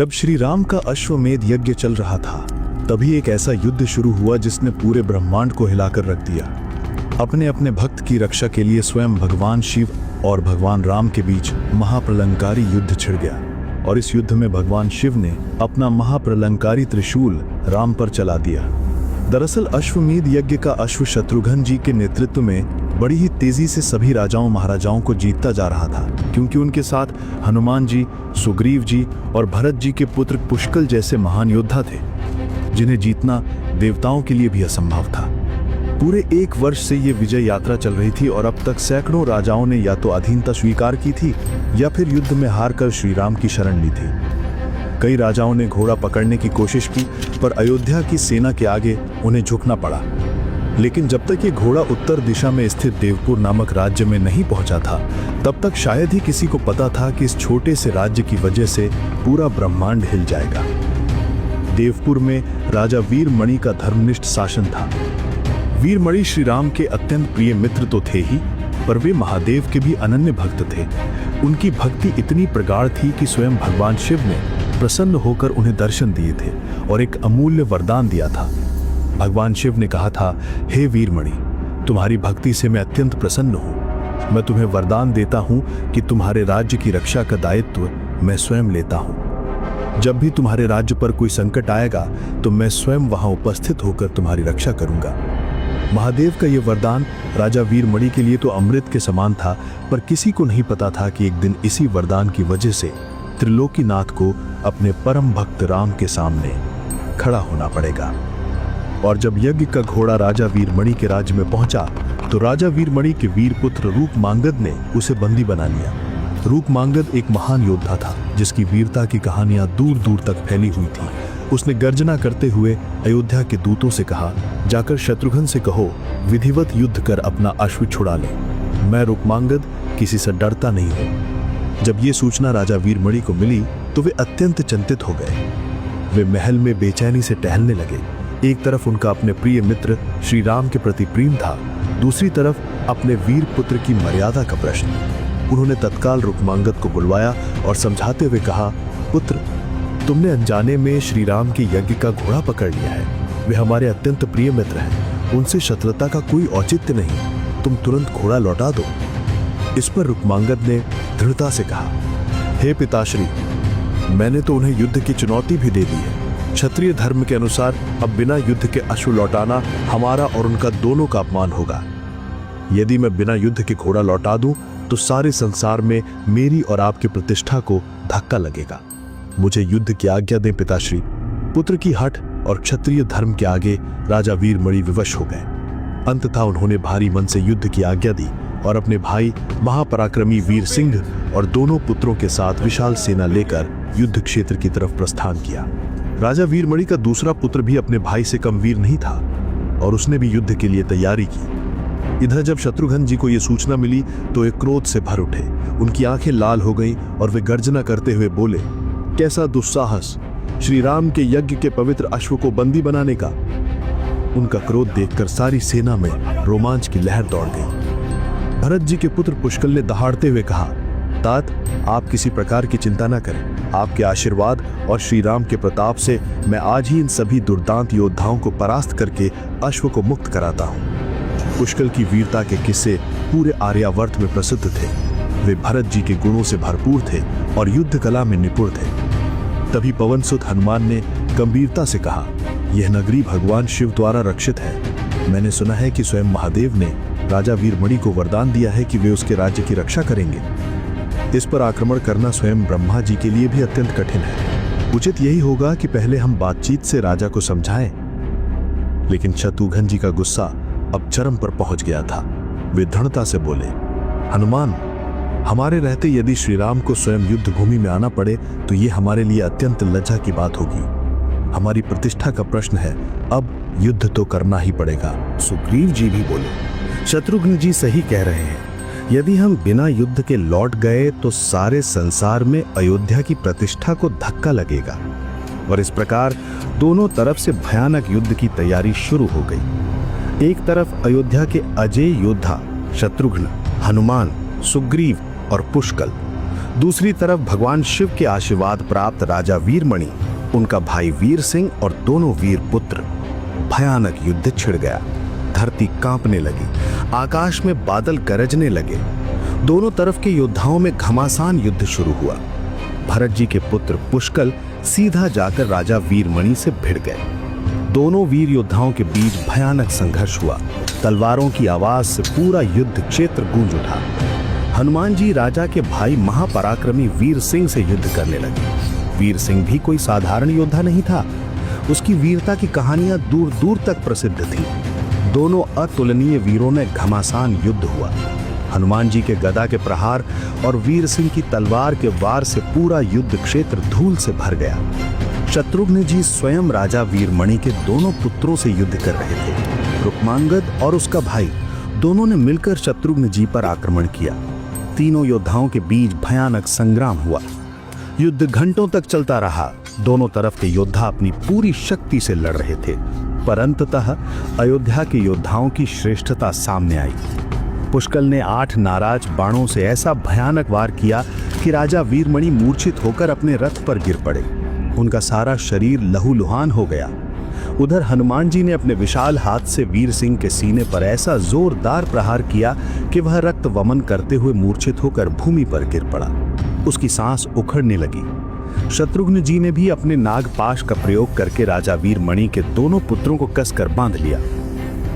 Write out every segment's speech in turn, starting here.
जब श्री राम का अश्वमेध यज्ञ चल रहा था, तभी एक ऐसा युद्ध शुरू हुआ जिसने पूरे ब्रह्मांड को हिलाकर रख दिया। अपने अपने भक्त की रक्षा के लिए स्वयं भगवान शिव और भगवान राम के बीच महाप्रलंकारी युद्ध छिड़ गया और इस युद्ध में भगवान शिव ने अपना महाप्रलंकारी त्रिशूल राम पर चला दिया। दरअसल अश्वमेध यज्ञ का अश्व शत्रुघ्न जी के नेतृत्व में बड़ी ही तेजी से सभी राजाओं महाराजाओं को जीतता जा रहा था, क्योंकि उनके साथ हनुमान जी, सुग्रीव जी और भरत जी के पुत्र पुष्कल जैसे महान योद्धा थे, जिन्हें जीतना देवताओं के लिए भी असंभव था। पूरे 1 वर्ष से ये विजय यात्रा चल रही थी और अब तक सैकड़ों राजाओं ने या तो अधीनता स्वीकार की थी या फिर युद्ध में हारकर श्री राम की शरण ली थी। कई राजाओं ने घोड़ा पकड़ने की कोशिश की, पर अयोध्या की सेना के आगे उन्हें झुकना पड़ा। लेकिन जब तक ये घोड़ा उत्तर दिशा में स्थित देवपुर नामक राज्य में नहीं पहुंचा था, तब तक शायद ही किसी को पता था कि इस छोटे से राज्य की वजह से पूरा ब्रह्मांड हिल जाएगा। देवपुर में राजा वीरमणि का धर्मनिष्ठ शासन था। वीरमणि श्री राम के अत्यंत प्रिय मित्र तो थे ही, पर वे महादेव के भी अनन्य भक्त थे। उनकी भक्ति इतनी प्रगाढ़ थी कि स्वयं भगवान शिव ने प्रसन्न होकर उन्हें दर्शन दिए थे और एक अमूल्य वरदान दिया था। भगवान शिव ने कहा था, हे वीरमणि, तुम्हारी भक्ति से मैं अत्यंत प्रसन्न हूँ। मैं तुम्हें वरदान देता हूँ कि तुम्हारे राज्य की रक्षा का दायित्व मैं स्वयं लेता हूँ। जब भी तुम्हारे राज्य पर कोई संकट आएगा तो मैं स्वयं वहां उपस्थित होकर तुम्हारी रक्षा करूंगा। महादेव का यह वरदान राजा वीरमणि के लिए तो अमृत के समान था, पर किसी को नहीं पता था कि एक दिन इसी वरदान की वजह से त्रिलोकीनाथ को अपने परम भक्त राम के सामने खड़ा होना पड़ेगा। और जब यज्ञ का घोड़ा राजा वीरमणि के राज्य में पहुंचा तो राजा वीरमणि के वीर पुत्र रूपमांगद ने उसे बंदी बना लिया। रूपमांगद एक महान योद्धा था, जिसकी वीरता की कहानियां दूर दूर तक फैली हुई थी। उसने गर्जना करते हुए अयोध्या के दूतों से कहा, जाकर शत्रुघ्न से कहो विधिवत युद्ध कर अपना अश्व छुड़ा ले। मैं रूपमांगद किसी से डरता नहीं हूं। जब ये सूचना राजा वीरमणि को मिली तो वे अत्यंत चिंतित हो गए। वे महल में बेचैनी से टहलने लगे। एक तरफ उनका अपने प्रिय मित्र श्री राम के प्रति प्रेम था, दूसरी तरफ अपने वीर पुत्र की मर्यादा का प्रश्न। उन्होंने तत्काल रूपमांगद को बुलवाया और समझाते हुए कहा, पुत्र, तुमने अनजाने में श्री राम के यज्ञ का घोड़ा पकड़ लिया है। वे हमारे अत्यंत प्रिय मित्र हैं, उनसे शत्रुता का कोई औचित्य नहीं। तुम तुरंत घोड़ा लौटा दो। इस पर रूपमांगद ने दृढ़ता से कहा, हे पिताश्री, मैंने तो उन्हें युद्ध की चुनौती भी दे दी है। क्षत्रिय धर्म के अनुसार अब बिना युद्ध के अश्व लौटाना हमारा और उनका दोनों का अपमान होगा। यदि मैं बिना युद्ध के घोड़ा लौटा दूं तो सारे संसार में मेरी और आपकी प्रतिष्ठा को धक्का लगेगा। मुझे युद्ध की आज्ञा दें पिताश्री। पुत्र की हठ और क्षत्रिय धर्म के आगे राजा वीरमणि विवश हो गए। अंततः उन्होंने भारी मन से युद्ध की आज्ञा दी और अपने भाई महापराक्रमी वीर सिंह और दोनों पुत्रों के साथ विशाल सेना लेकर युद्ध क्षेत्र की तरफ प्रस्थान किया। राजा वीरमणि का दूसरा पुत्र भी अपने भाई से कम वीर नहीं था और उसने भी युद्ध के लिए तैयारी की। इधर जब शत्रुघ्न जी को यह सूचना मिली तो वे क्रोध से भर उठे। उनकी आंखें लाल हो गईं और वे गर्जना करते हुए बोले, कैसा दुस्साहस श्री राम के यज्ञ के पवित्र अश्व को बंदी बनाने का। उनका क्रोध देखकर सारी सेना में रोमांच की लहर दौड़ गई। भरत जी के पुत्र पुष्कल ने दहाड़ते हुए कहा, तात, आप किसी प्रकार की चिंता न करें। आपके आशीर्वाद और श्री राम के प्रताप से मैं आज ही इन सभी दुर्दांत योद्धाओं को परास्त करके अश्व को मुक्त कराता हूं। पुष्कल की वीरता के किस्से पूरे आर्यावर्त में प्रसिद्ध थे। वे भरत जी के गुणों से भरपूर थे और युद्ध कला में निपुण थे। तभी पवनसुत हनुमान ने गंभीरता से कहा, यह नगरी भगवान शिव द्वारा रक्षित है। मैंने सुना है कि स्वयं महादेव ने राजा वीरमणि को वरदान दिया है कि वे उसके राज्य की रक्षा करेंगे। इस पर आक्रमण करना स्वयं ब्रह्मा जी के लिए भी अत्यंत कठिन है। उचित यही होगा कि पहले हम बातचीत से राजा को समझाएं। लेकिन शत्रुघ्न जी का गुस्सा अब चरम पर पहुंच गया था। वे दृढ़ता से बोले, हनुमान, हमारे रहते यदि श्री राम को स्वयं युद्ध भूमि में आना पड़े तो ये हमारे लिए अत्यंत लज्जा की बात होगी। हमारी प्रतिष्ठा का प्रश्न है, अब युद्ध तो करना ही पड़ेगा। सुग्रीव जी भी बोले, शत्रुघ्न जी सही कह रहे हैं। यदि हम बिना युद्ध के लौट गए तो सारे संसार में अयोध्या की प्रतिष्ठा को धक्का लगेगा। और इस प्रकार दोनों तरफ से भयानक युद्ध की तैयारी शुरू हो गई। एक तरफ अयोध्या के अजेय योद्धा शत्रुघ्न, हनुमान, सुग्रीव और पुष्कल, दूसरी तरफ भगवान शिव के आशीर्वाद प्राप्त राजा वीरमणि, उनका भाई वीर सिंह और दोनों वीर पुत्र। भयानक युद्ध छिड़ गया। धरती कांपने लगी, आकाश में बादल गरजने लगे। दोनों तरफ के योद्धाओं में घमासान युद्ध शुरू हुआ। भरत जी के पुत्र पुष्कल सीधा जाकर राजा वीरमणि से भिड़ गए। दोनों वीर योद्धाओं के बीच भयानक संघर्ष हुआ। तलवारों की आवाज से पूरा युद्ध क्षेत्र गूंज उठा। हनुमान जी राजा के भाई महापराक्रमी वीर सिंह से युद्ध करने लगे। वीर सिंह भी कोई साधारण योद्धा नहीं था। उसकी वीरता की कहानियां दूर दूर तक प्रसिद्ध थी। दोनों अतुलनीय वीरों में घमासान युद्ध हुआ। हनुमान जी के गदा के प्रहार और वीर सिंह की तलवार के वार से पूरा युद्ध क्षेत्र धूल से भर गया। शत्रुघ्न जी स्वयं राजा वीरमणि के दोनों पुत्रों से युद्ध कर रहे थे। रुक्मांगद और उसका भाई दोनों ने मिलकर शत्रुघ्न जी पर आक्रमण किया। तीनों योद्धाओं के बीच भयानक संग्राम हुआ। युद्ध घंटों तक चलता रहा। दोनों तरफ के योद्धा अपनी पूरी शक्ति से लड़ रहे थे, पर अंततः अयोध्या के योद्धाओं की श्रेष्ठता सामने आई। पुष्कल ने 8 नाराज बाणों से ऐसा भयानक वार किया कि राजा वीरमणि मूर्छित होकर अपने रथ पर गिर पड़े। उनका सारा शरीर लहूलुहान हो गया। उधर हनुमान जी ने अपने विशाल हाथ से वीर सिंह के सीने पर ऐसा जोरदार प्रहार किया कि वह रक्त वमन करते हुए मूर्छित होकर भूमि पर गिर पड़ा। उसकी सांस उखड़ने लगी। शत्रुघ्न जी ने भी अपने नागपाश का प्रयोग करके राजा वीरमणि के दोनों पुत्रों को कसकर बांध लिया।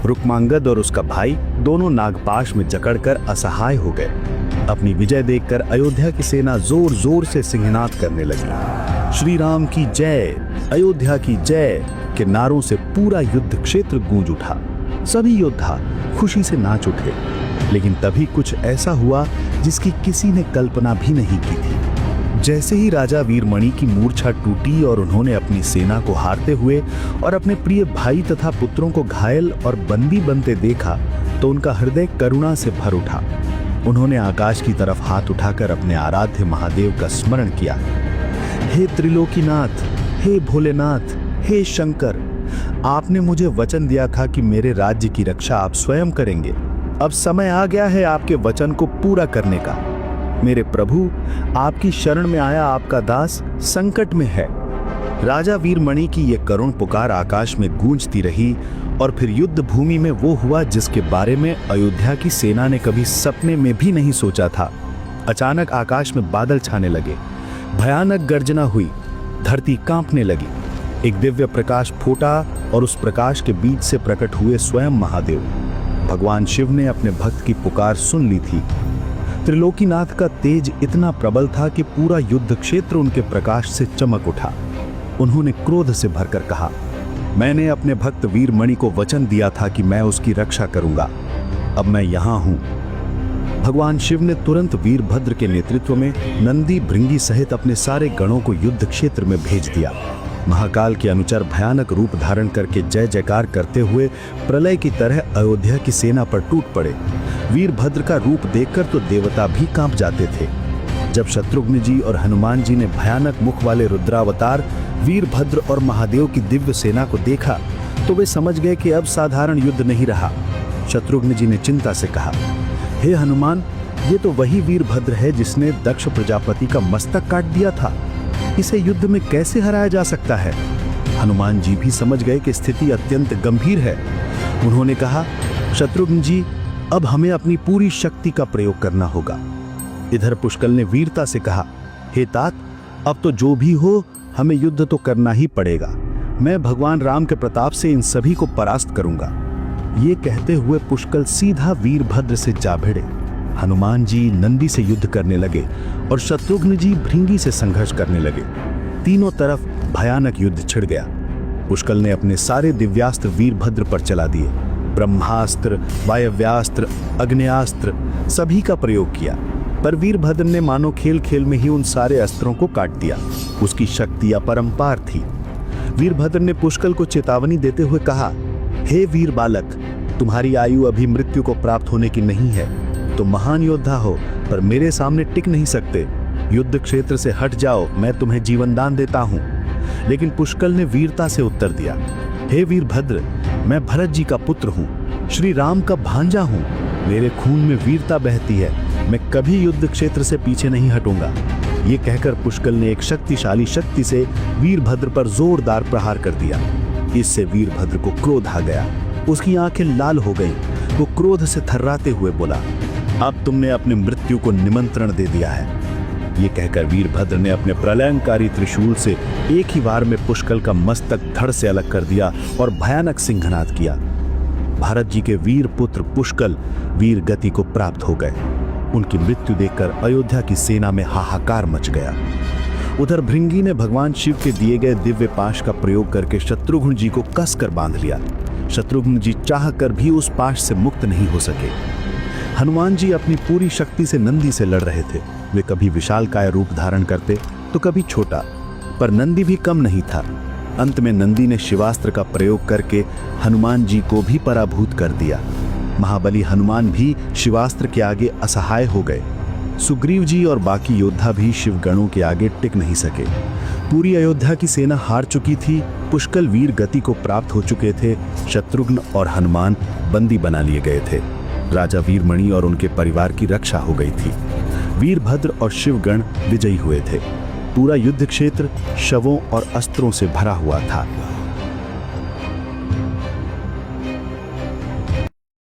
रुक्मांगद और उसका भाई दोनों नागपाश में जकड़कर असहाय हो गए। अपनी विजय देखकर अयोध्या की सेना जोर जोर से सिंहनाद करने लगी। श्री राम की जय, अयोध्या की जय के नारों से पूरा युद्ध क्षेत्र गूंज उठा। सभी योद्धा खुशी से नाच उठे। लेकिन तभी कुछ ऐसा हुआ जिसकी किसी ने कल्पना भी नहीं की थी। जैसे ही राजा वीरमणि की मूर्छा टूटी और उन्होंने अपनी सेना को हारते हुए और अपने प्रिय भाई तथा पुत्रों को घायल और बंदी बनते देखा, तो उनका हृदय करुणा से भर उठा। उन्होंने आकाश की तरफ हाथ उठाकर अपने आराध्य महादेव का स्मरण किया। हे त्रिलोकीनाथ, हे भोलेनाथ, हे शंकर, आपने मुझे वचन दिया था कि मेरे राज्य की रक्षा आप स्वयं करेंगे। अब समय आ गया है आपके वचन को पूरा करने का। मेरे प्रभु, आपकी शरण में आया आपका दास संकट में है। राजा वीरमणि की यह करुण पुकार आकाश में गूंजती रही और फिर युद्ध भूमि में वो हुआ जिसके बारे में अयोध्या की सेना ने कभी सपने में भी नहीं सोचा था। अचानक आकाश में बादल छाने लगे। भयानक गर्जना हुई। धरती कांपने लगी। एक दिव्य प्रकाश फूटा और उस प्रकाश के बीच से प्रकट हुए स्वयं महादेव। भगवान शिव ने अपने भक्त की पुकार सुन ली थी। त्रिलोकीनाथ का तेज इतना प्रबल था कि पूरा युद्ध क्षेत्र उनके प्रकाश से चमक उठा। उन्होंने क्रोध से भरकर कहा, मैंने अपने भक्त वीरमणि को वचन दिया था कि मैं उसकी रक्षा करूंगा। अब मैं यहां हूं। भगवान शिव ने तुरंत वीरभद्र के नेतृत्व में नंदी भृंगी सहित अपने सारे गणों को युद्ध क्षेत्र में भेज दिया। महाकाल के अनुचर भयानक रूप धारण करके जय जयकार करते हुए प्रलय की तरह अयोध्या की सेना पर टूट पड़े। वीरभद्र का रूप देखकर तो देवता भी कांप जाते थे। जब शत्रुघ्न जी और हनुमान जी ने भयानक मुख वाले रुद्रावतार वीरभद्र और महादेव की दिव्य सेना को देखा, तो वे समझ गए कि अब साधारण युद्ध नहीं रहा। शत्रुघ्न जी ने चिंता से कहा, हे हनुमान, ये तो वही वीरभद्र है जिसने दक्ष प्रजापति का मस्तक काट दिया था। इसे युद्ध में कैसे हराया जा सकता है? हनुमान जी भी समझ गए कि स्थिति अत्यंत गंभीर है। उन्होंने कहा, शत्रुघ्न जी, अब हमें अपनी पूरी शक्ति का प्रयोग करना होगा। इधर पुष्कल ने वीरता से कहा, हे तात, अब तो जो भी हो हमें युद्ध तो करना ही पड़ेगा। मैं भगवान राम के प्रताप से इन सभी को परास्त करूंगा। ये कहते हुए पुष्कल सीधा वीरभद्र से जा भिड़े। हनुमान जी नंदी से युद्ध करने लगे और शत्रुघ्न जी भृंगी से संघर्ष करने लगे। तीनों तरफ भयानक युद्ध छिड़ गया। पुष्कल ने अपने सारे दिव्यास्त्र वीरभद्र पर चला दिए। ब्रह्मास्त्र, वायव्यास्त्र, अग्नेयास्त्र सभी का प्रयोग किया, पर वीरभद्र ने मानो खेल खेल में ही उन सारे अस्त्रों को काट दिया। उसकी शक्ति अपरंपार थी। वीरभद्र ने पुष्कल को चेतावनी देते हुए कहा, हे वीर बालक, तुम्हारी आयु अभी मृत्यु को प्राप्त होने की नहीं है। तुम महान योद्धा हो, पर मेरे सामने टिक नहीं सकते। युद्ध क्षेत्र से हट जाओ, मैं तुम्हें जीवन दान देता हूं। लेकिन पुष्कल ने वीरता से उत्तर दिया, हे वीरभद्र, मैं भरत जी का पुत्र हूं, श्री राम का भांजा हूं। मेरे खून में वीरता बहती है। मैं कभी युद्ध क्षेत्र से पीछे नहीं हटूंगा। ये कहकर पुष्कल ने एक शक्तिशाली शक्ति से वीरभद्र पर जोरदार प्रहार कर दिया। इससे वीरभद्र को क्रोध आ गया, उसकी आंखें लाल हो गईं। वो क्रोध से थर्राते हुए बोला, अब तुमने अपने मृत्यु को निमंत्रण दे दिया है। ये कहकर वीरभद्र ने अपने प्रलयंकारी त्रिशूल से एक ही बार में पुष्कल का मस्तक धड़ से अलग कर दिया और भयानक सिंहनाद किया। भारत जी के वीर पुत्र पुष्कल वीर गति को प्राप्त हो गए। उनकी मृत्यु देखकर अयोध्या की सेना में हाहाकार मच गया। उधर भृंगी ने भगवान शिव के दिए गए दिव्य पाश का प्रयोग करके शत्रुघ्न जी को कसकर बांध लिया। शत्रुघ्न जी चाहकर भी उस पाश से मुक्त नहीं हो सके। हनुमान जी अपनी पूरी शक्ति से नंदी से लड़ रहे थे। वे कभी विशालकाय रूप धारण करते तो कभी छोटा, पर नंदी भी कम नहीं था। अंत में नंदी ने शिवास्त्र का प्रयोग करके हनुमान जी को भी पराभूत कर दिया। महाबली हनुमान भी शिवास्त्र के आगे असहाय हो गए। सुग्रीव जी और बाकी योद्धा भी शिवगणों के आगे टिक नहीं सके। पूरी अयोध्या की सेना हार चुकी थी। पुष्कल वीर गति को प्राप्त हो चुके थे। शत्रुघ्न और हनुमान बंदी बना लिए गए थे। राजा वीरमणि और उनके परिवार की रक्षा हो गई थी। वीरभद्र और शिवगण विजयी हुए थे। पूरा युद्ध क्षेत्र शवों और अस्त्रों से भरा हुआ था।